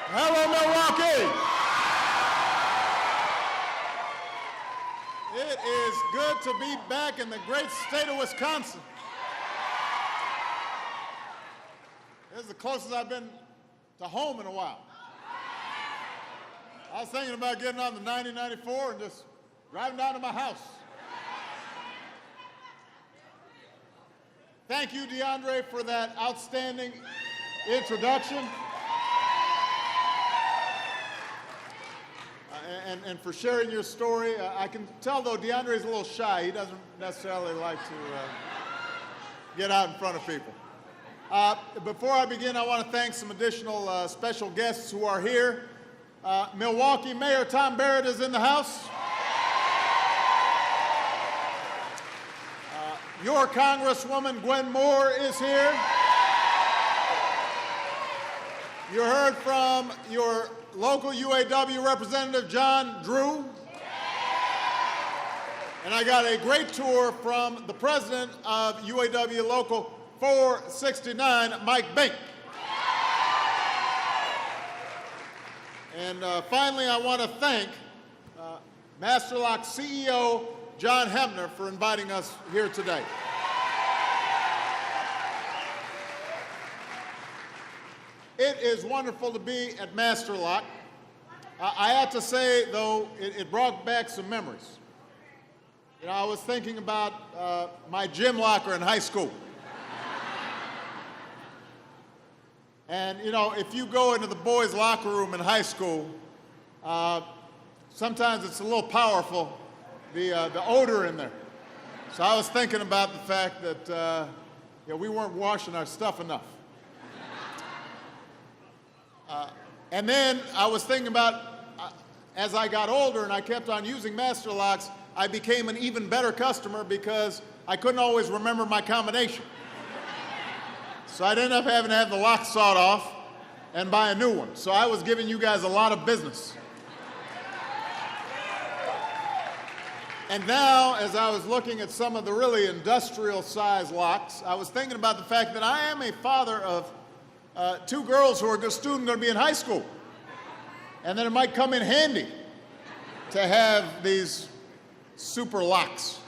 Hello, Milwaukee. It is good to be back in the great state of Wisconsin. This is the closest I've been to home in a while. I was thinking about getting on the 90-94 and just driving down to my house. Thank you, DeAndre, for that outstanding introduction. And for sharing your story. I can tell, though, DeAndre is a little shy. He doesn't necessarily like to get out in front of people. Before I begin, I want to thank some additional special guests who are here. Milwaukee Mayor Tom Barrett is in the house. Your Congresswoman Gwen Moore is here. You heard from your local UAW representative, John Drew. And I got a great tour from the president of UAW Local 469, Mike Bink. And finally, I want to thank Masterlock CEO John Hemner for inviting us here today. It is wonderful to be at Masterlock. I have to say, though, it brought back some memories. You know, I was thinking about my gym locker in high school. And, you know, if you go into the boys' locker room in high school, sometimes it's a little powerful, the odor in there. So I was thinking about the fact that we weren't washing our stuff enough. And then I was thinking about, as I got older and I kept on using master locks, I became an even better customer because I couldn't always remember my combination. So I'd end up having to have the lock sawed off and buy a new one. So I was giving you guys a lot of business. And now, as I was looking at some of the really industrial-sized locks, I was thinking about the fact that I am a father of two girls who are soon going to be in high school. And then it might come in handy to have these super locks.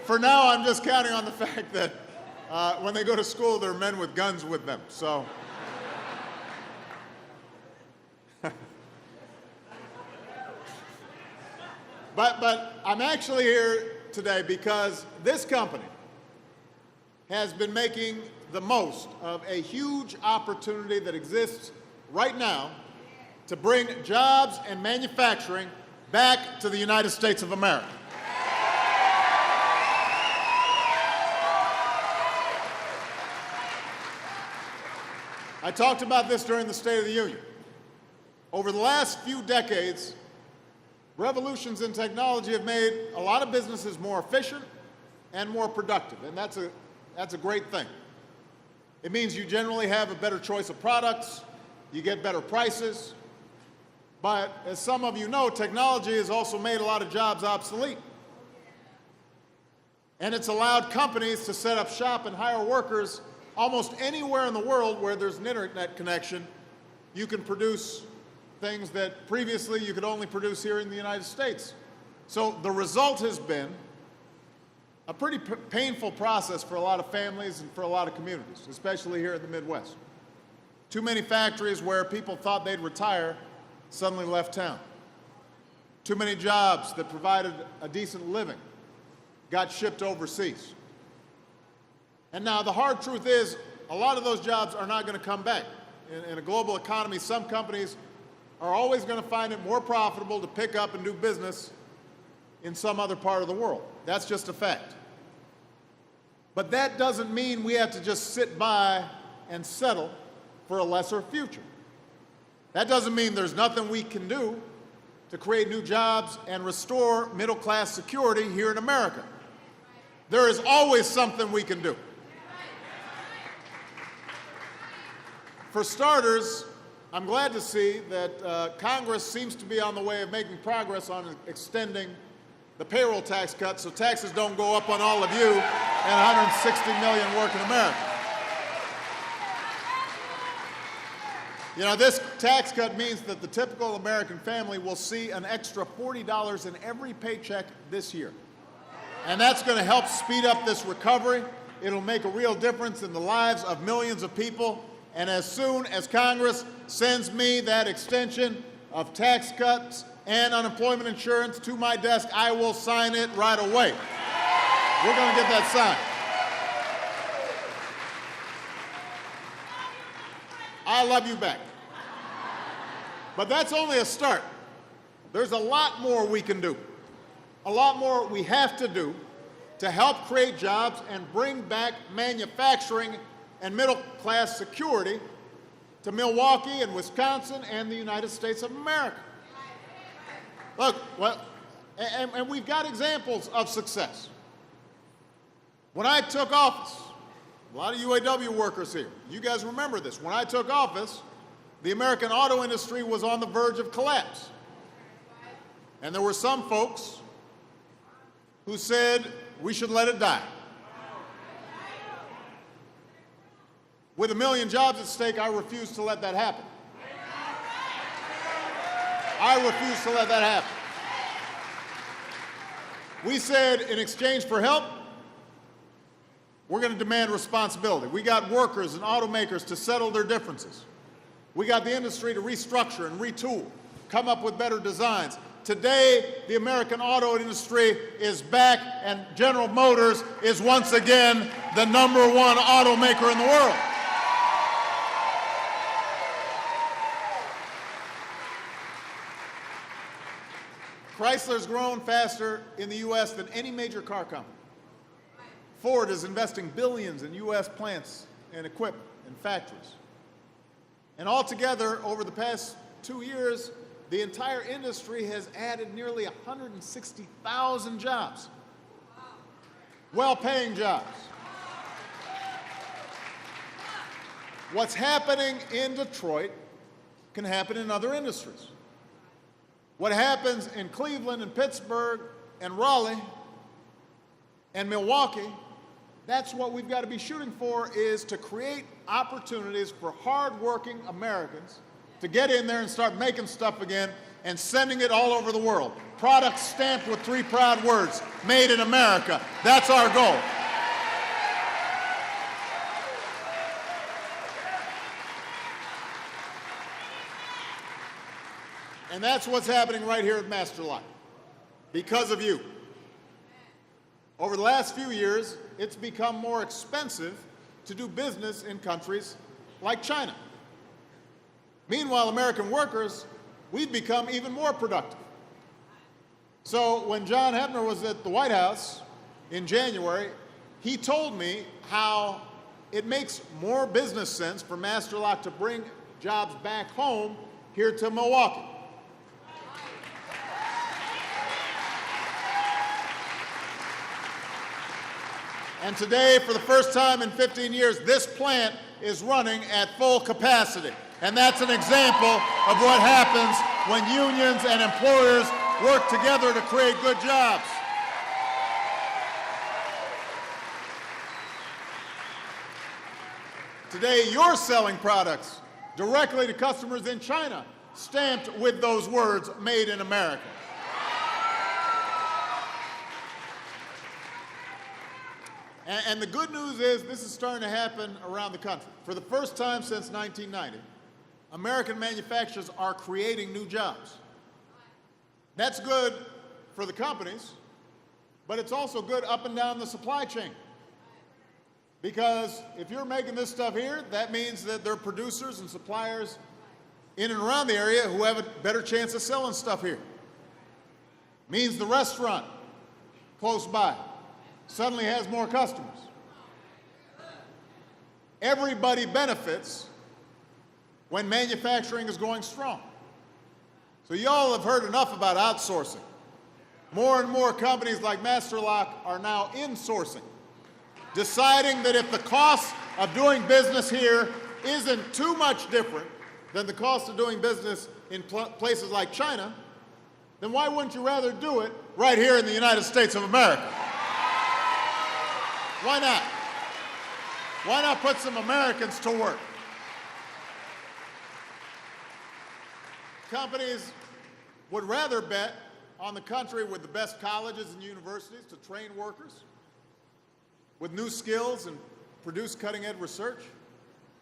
For now, I'm just counting on the fact that when they go to school, there are men with guns with them. So. But I'm actually here today because this company has been making the most of a huge opportunity that exists right now to bring jobs and manufacturing back to the United States of America. I talked about this during the State of the Union. Over the last few decades, revolutions in technology have made a lot of businesses more efficient and more productive, and that's a great thing. It means you generally have a better choice of products, you get better prices, but as some of you know, technology has also made a lot of jobs obsolete. And it's allowed companies to set up shop and hire workers almost anywhere in the world where there's an internet connection. You can produce things that previously you could only produce here in the United States. So the result has been a pretty painful process for a lot of families and for a lot of communities, especially here in the Midwest. Too many factories where people thought they'd retire suddenly left town. Too many jobs that provided a decent living got shipped overseas. And now the hard truth is, a lot of those jobs are not going to come back. In a global economy, some companies are always going to find it more profitable to pick up and do business in some other part of the world. That's just a fact. But that doesn't mean we have to just sit by and settle for a lesser future. That doesn't mean there's nothing we can do to create new jobs and restore middle-class security here in America. There is always something we can do. For starters, I'm glad to see that Congress seems to be on the way of making progress on extending the payroll tax cut so taxes don't go up on all of you and 160 million working Americans. You know, this tax cut means that the typical American family will see an extra $40 in every paycheck this year. And that's going to help speed up this recovery. It'll make a real difference in the lives of millions of people. And as soon as Congress sends me that extension of tax cuts and unemployment insurance to my desk, I will sign it right away. We're going to get that signed. I love you back. But that's only a start. There's a lot more we can do. A lot more we have to do to help create jobs and bring back manufacturing and middle-class security to Milwaukee and Wisconsin and the United States of America. Look, well, and we've got examples of success. When I took office, a lot of UAW workers here, you guys remember this. When I took office, the American auto industry was on the verge of collapse. And there were some folks who said we should let it die. With 1 million jobs at stake, I refuse to let that happen. I refuse to let that happen. We said in exchange for help, we're going to demand responsibility. We got workers and automakers to settle their differences. We got the industry to restructure and retool, come up with better designs. Today, the American auto industry is back, and General Motors is once again the #1 automaker in the world. Chrysler's grown faster in the U.S. than any major car company. Ford is investing billions in U.S. plants and equipment and factories. And altogether, over the past 2 years, the entire industry has added nearly 160,000 jobs, well-paying jobs. What's happening in Detroit can happen in other industries. What happens in Cleveland and Pittsburgh and Raleigh and Milwaukee, that's what we've got to be shooting for, is to create opportunities for hard-working Americans to get in there and start making stuff again and sending it all over the world. Products stamped with 3 proud words, made in America. That's our goal. And that's what's happening right here at Master Lock, because of you. Over the last few years, it's become more expensive to do business in countries like China. Meanwhile, American workers, we've become even more productive. So when John Hebner was at the White House in January, he told me how it makes more business sense for Master Lock to bring jobs back home here to Milwaukee. And today, for the first time in 15 years, this plant is running at full capacity. And that's an example of what happens when unions and employers work together to create good jobs. Today, you're selling products directly to customers in China, stamped with those words, made in America. And the good news is this is starting to happen around the country. For the first time since 1990, American manufacturers are creating new jobs. That's good for the companies, but it's also good up and down the supply chain. Because if you're making this stuff here, that means that there are producers and suppliers in and around the area who have a better chance of selling stuff here. Means the restaurant close by suddenly has more customers. Everybody benefits when manufacturing is going strong. So y'all have heard enough about outsourcing. More and more companies like Master Lock are now insourcing, deciding that if the cost of doing business here isn't too much different than the cost of doing business in places like China, then why wouldn't you rather do it right here in the United States of America? Why not? Why not put some Americans to work? Companies would rather bet on the country with the best colleges and universities to train workers with new skills and produce cutting-edge research.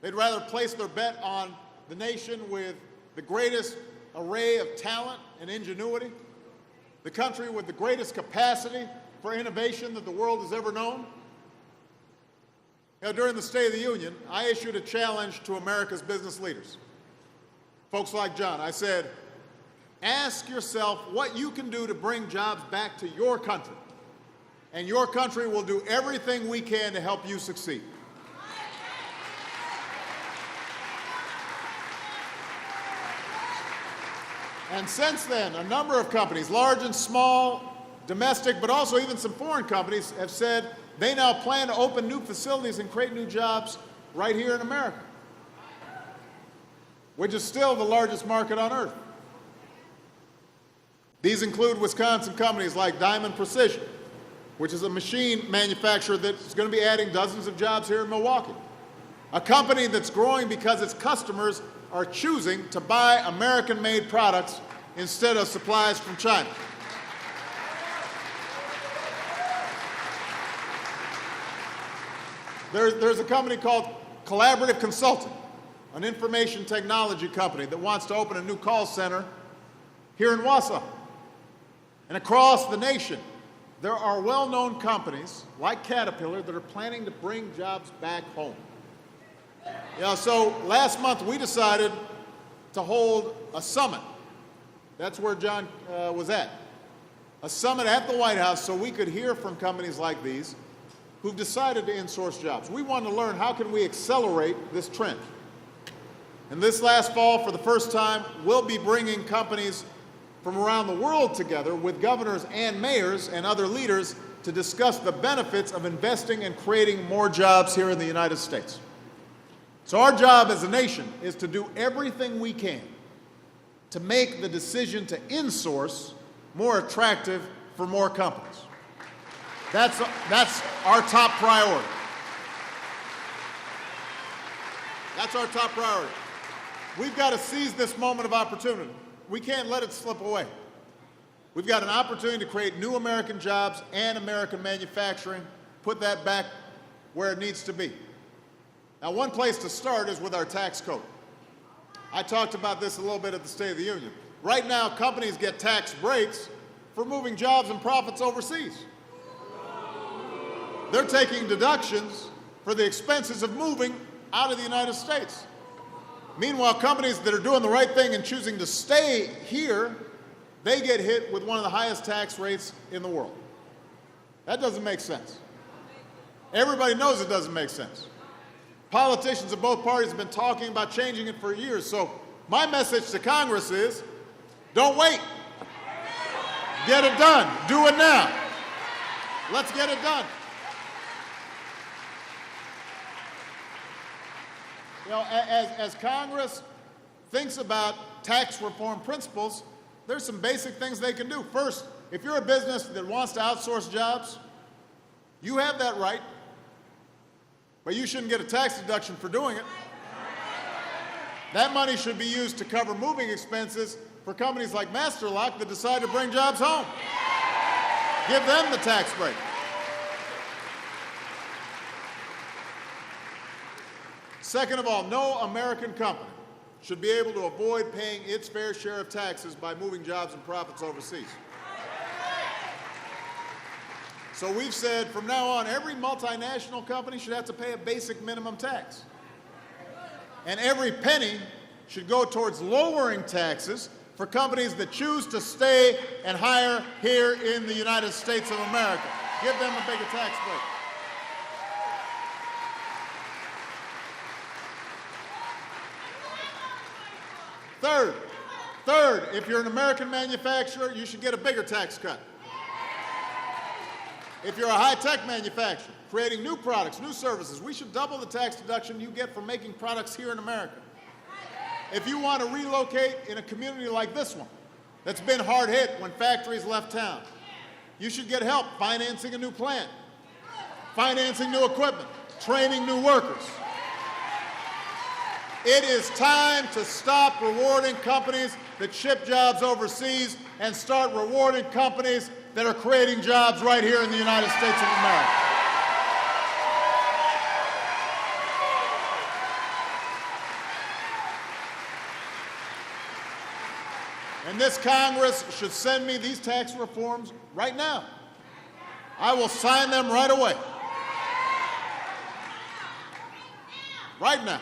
They'd rather place their bet on the nation with the greatest array of talent and ingenuity, the country with the greatest capacity for innovation that the world has ever known. You know, during the State of the Union, I issued a challenge to America's business leaders. Folks like John, I said, ask yourself what you can do to bring jobs back to your country, and your country will do everything we can to help you succeed. And since then, a number of companies, large and small, domestic, but also even some foreign companies, have said they now plan to open new facilities and create new jobs right here in America, which is still the largest market on earth. These include Wisconsin companies like Diamond Precision, which is a machine manufacturer that's going to be adding dozens of jobs here in Milwaukee. A company that's growing because its customers are choosing to buy American-made products instead of supplies from China. There's a company called Collaborative Consulting, an information technology company that wants to open a new call center here in Wausau. And across the nation, there are well-known companies like Caterpillar that are planning to bring jobs back home. You know, so last month we decided to hold a summit. That's where John was at. A summit at the White House so we could hear from companies like these who've decided to insource jobs. We wanted to learn how can we accelerate this trend. And this last fall, for the first time, we'll be bringing companies from around the world together with governors and mayors and other leaders to discuss the benefits of investing and creating more jobs here in the United States. So our job as a nation is to do everything we can to make the decision to insource more attractive for more companies. That's our top priority. That's our top priority. We've got to seize this moment of opportunity. We can't let it slip away. We've got an opportunity to create new American jobs and American manufacturing, put that back where it needs to be. Now, one place to start is with our tax code. I talked about this a little bit at the State of the Union. Right now, companies get tax breaks for moving jobs and profits overseas. They're taking deductions for the expenses of moving out of the United States. Meanwhile, companies that are doing the right thing and choosing to stay here, they get hit with one of the highest tax rates in the world. That doesn't make sense. Everybody knows it doesn't make sense. Politicians of both parties have been talking about changing it for years. So my message to Congress is, don't wait. Get it done. Do it now. Let's get it done. You know, as Congress thinks about tax reform principles, there's some basic things they can do. First, if you're a business that wants to outsource jobs, you have that right, but you shouldn't get a tax deduction for doing it. That money should be used to cover moving expenses for companies like Masterlock that decide to bring jobs home. Give them the tax break. Second of all, no American company should be able to avoid paying its fair share of taxes by moving jobs and profits overseas. So we've said from now on, every multinational company should have to pay a basic minimum tax. And every penny should go towards lowering taxes for companies that choose to stay and hire here in the United States of America. Give them a bigger tax break. Third, if you're an American manufacturer, you should get a bigger tax cut. If you're a high-tech manufacturer, creating new products, new services, we should double the tax deduction you get for making products here in America. If you want to relocate in a community like this one, that's been hard hit when factories left town. You should get help financing a new plant, financing new equipment, training new workers. It is time to stop rewarding companies that ship jobs overseas and start rewarding companies that are creating jobs right here in the United States of America. And this Congress should send me these tax reforms right now. I will sign them right away. Right now.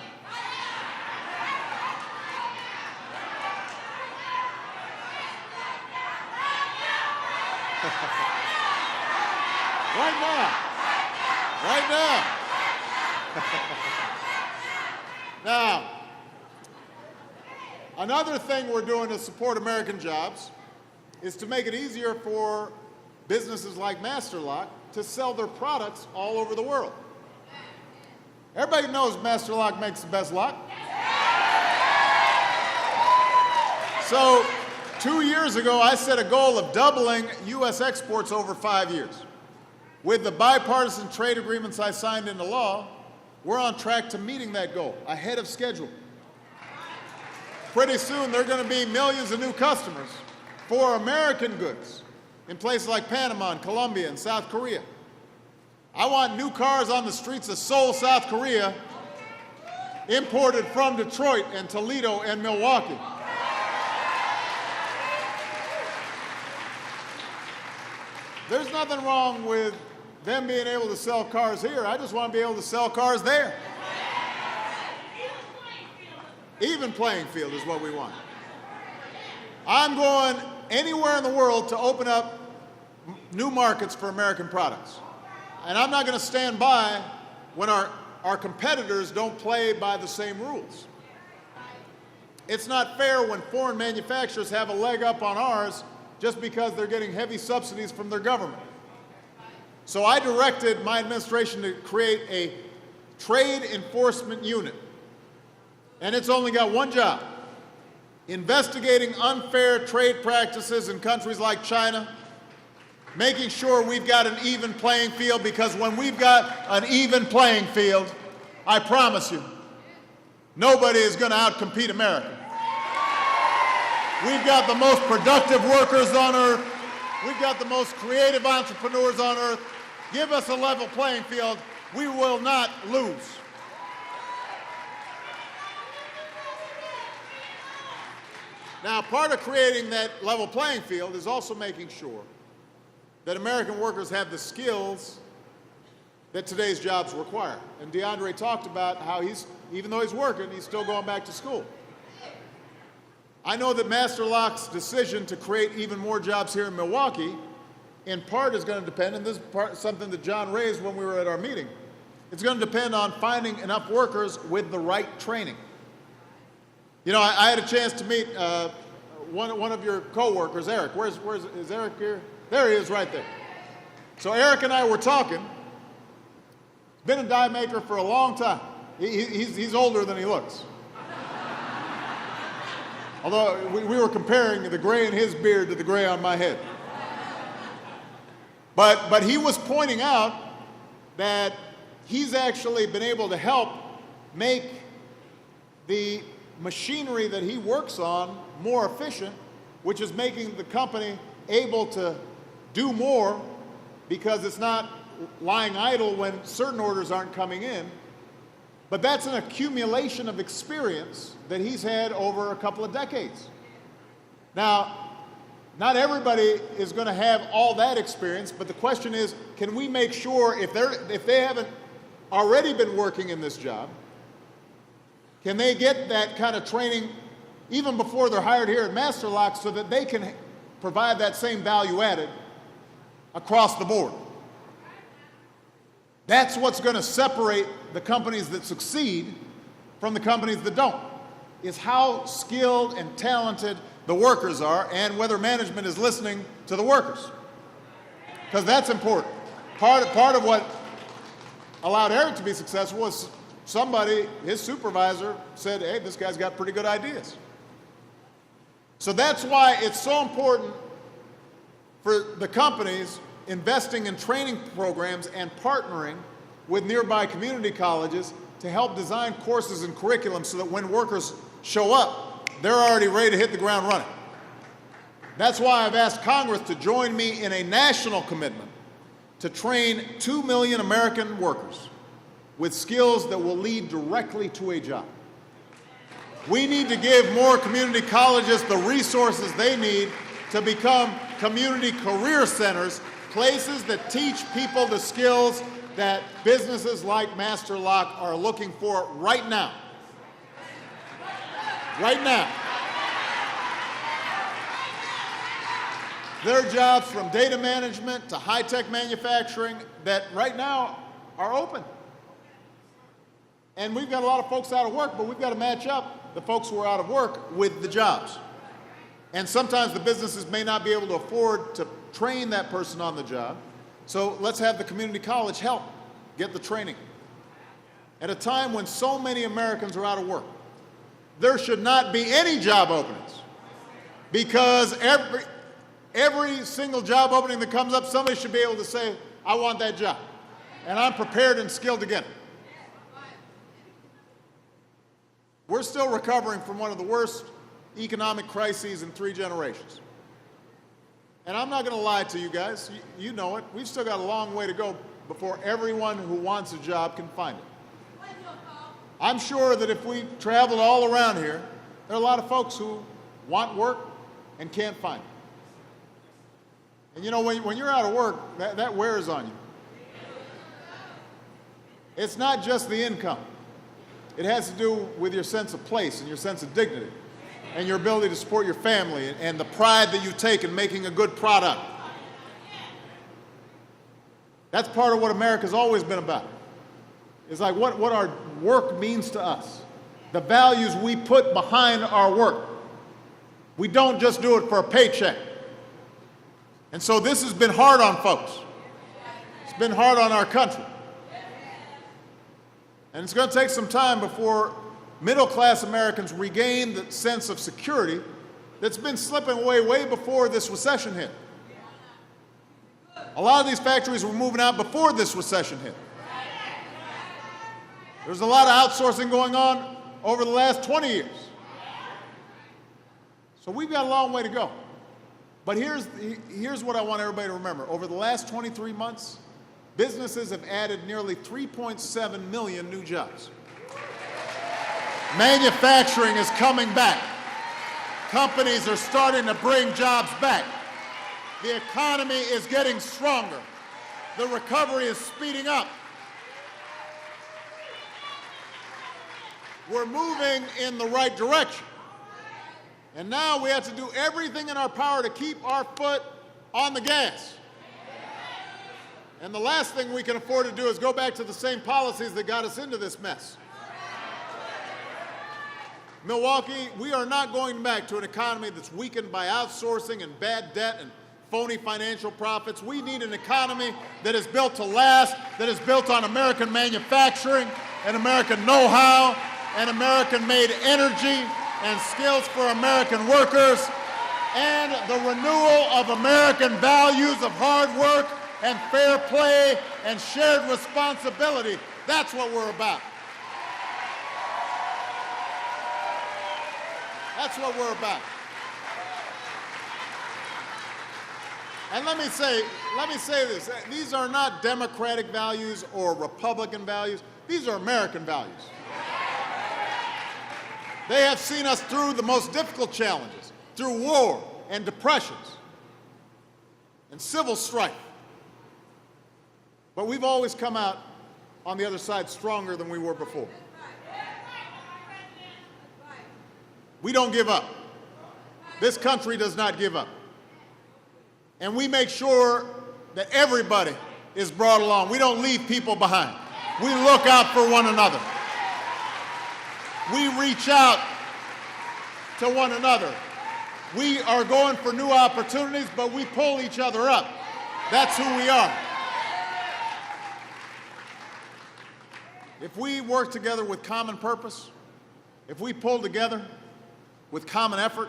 Right now. Right now. Now, another thing we're doing to support American jobs is to make it easier for businesses like Masterlock to sell their products all over the world. Everybody knows Masterlock makes the best lock. So 2 years ago, I set a goal of doubling U.S. exports over 5 years. With the bipartisan trade agreements I signed into law, we're on track to meeting that goal, ahead of schedule. Pretty soon, there are going to be millions of new customers for American goods in places like Panama and Colombia and South Korea. I want new cars on the streets of Seoul, South Korea, imported from Detroit and Toledo and Milwaukee. There's nothing wrong with them being able to sell cars here. I just want to be able to sell cars there. Even playing field is what we want. I'm going anywhere in the world to open up new markets for American products. And I'm not going to stand by when our competitors don't play by the same rules. It's not fair when foreign manufacturers have a leg up on ours just because they're getting heavy subsidies from their government. So I directed my administration to create a trade enforcement unit. And it's only got one job: investigating unfair trade practices in countries like China, making sure we've got an even playing field, because when we've got an even playing field, I promise you, nobody is going to outcompete America. We've got the most productive workers on earth. We've got the most creative entrepreneurs on earth. Give us a level playing field. We will not lose. Now, part of creating that level playing field is also making sure that American workers have the skills that today's jobs require. And DeAndre talked about how even though he's working, he's still going back to school. I know that Masterlock's decision to create even more jobs here in Milwaukee, in part, is going to depend, and this is something that John raised when we were at our meeting, it's going to depend on finding enough workers with the right training. You know, I had a chance to meet one of your co-workers, Eric. Is Eric here? There he is, right there. So Eric and I were talking. He's been a die maker for a long time. He's older than he looks. Although we were comparing the gray in his beard to the gray on my head. But he was pointing out that he's actually been able to help make the machinery that he works on more efficient, which is making the company able to do more because it's not lying idle when certain orders aren't coming in. But that's an accumulation of experience that he's had over a couple of decades. Now, not everybody is going to have all that experience, but the question is, can we make sure if they haven't already been working in this job, can they get that kind of training even before they're hired here at Masterlock so that they can provide that same value added across the board? That's what's going to separate the companies that succeed from the companies that don't, is how skilled and talented the workers are and whether management is listening to the workers. Because that's important. Part of what allowed Eric to be successful was somebody, his supervisor, said, hey, this guy's got pretty good ideas. So that's why it's so important for the companies investing in training programs and partnering with nearby community colleges to help design courses and curriculum so that when workers show up, they're already ready to hit the ground running. That's why I've asked Congress to join me in a national commitment to train 2 million American workers with skills that will lead directly to a job. We need to give more community colleges the resources they need to become community career centers, places that teach people the skills that businesses like Master Lock are looking for right now. Right now. There are jobs from data management to high-tech manufacturing that right now are open. And we've got a lot of folks out of work, but we've got to match up the folks who are out of work with the jobs. And sometimes the businesses may not be able to afford to train that person on the job. So let's have the community college help get the training. At a time when so many Americans are out of work, there should not be any job openings, because every single job opening that comes up, somebody should be able to say, I want that job, and I'm prepared and skilled to get it. We're still recovering from one of the worst economic crises in 3 generations. And I'm not going to lie to you guys, you know it, we've still got a long way to go before everyone who wants a job can find it. I'm sure that if we traveled all around here, there are a lot of folks who want work and can't find it. And you know, when you're out of work, that wears on you. It's not just the income. It has to do with your sense of place and your sense of dignity and your ability to support your family and the pride that you take in making a good product. That's part of what America's always been about. It's like what our work means to us, the values we put behind our work. We don't just do it for a paycheck. And so this has been hard on folks. It's been hard on our country. And it's going to take some time before middle-class Americans regain the sense of security that's been slipping away way before this recession hit. A lot of these factories were moving out before this recession hit. There's a lot of outsourcing going on over the last 20 years. So we've got a long way to go. But here's what I want everybody to remember. Over the last 23 months, businesses have added nearly 3.7 million new jobs. Manufacturing is coming back. Companies are starting to bring jobs back. The economy is getting stronger. The recovery is speeding up. We're moving in the right direction. And now we have to do everything in our power to keep our foot on the gas. And the last thing we can afford to do is go back to the same policies that got us into this mess. Milwaukee, we are not going back to an economy that's weakened by outsourcing and bad debt and phony financial profits. We need an economy that is built to last, that is built on American manufacturing and American know-how and American-made energy and skills for American workers, and the renewal of American values of hard work and fair play and shared responsibility. That's what we're about. That's what we're about. And let me say this. These are not Democratic values or Republican values. These are American values. They have seen us through the most difficult challenges, through war and depressions and civil strife. But we've always come out on the other side stronger than we were before. We don't give up. This country does not give up. And we make sure that everybody is brought along. We don't leave people behind. We look out for one another. We reach out to one another. We are going for new opportunities, but we pull each other up. That's who we are. If we work together with common purpose, if we pull together with common effort,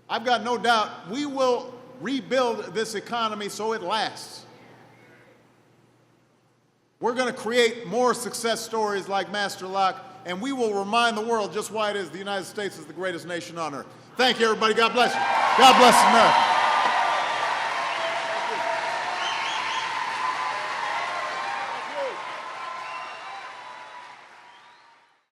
I've got no doubt we will rebuild this economy so it lasts. We're going to create more success stories like Master Lock, and we will remind the world just why it is the United States is the greatest nation on earth. Thank you, everybody. God bless you. God bless America.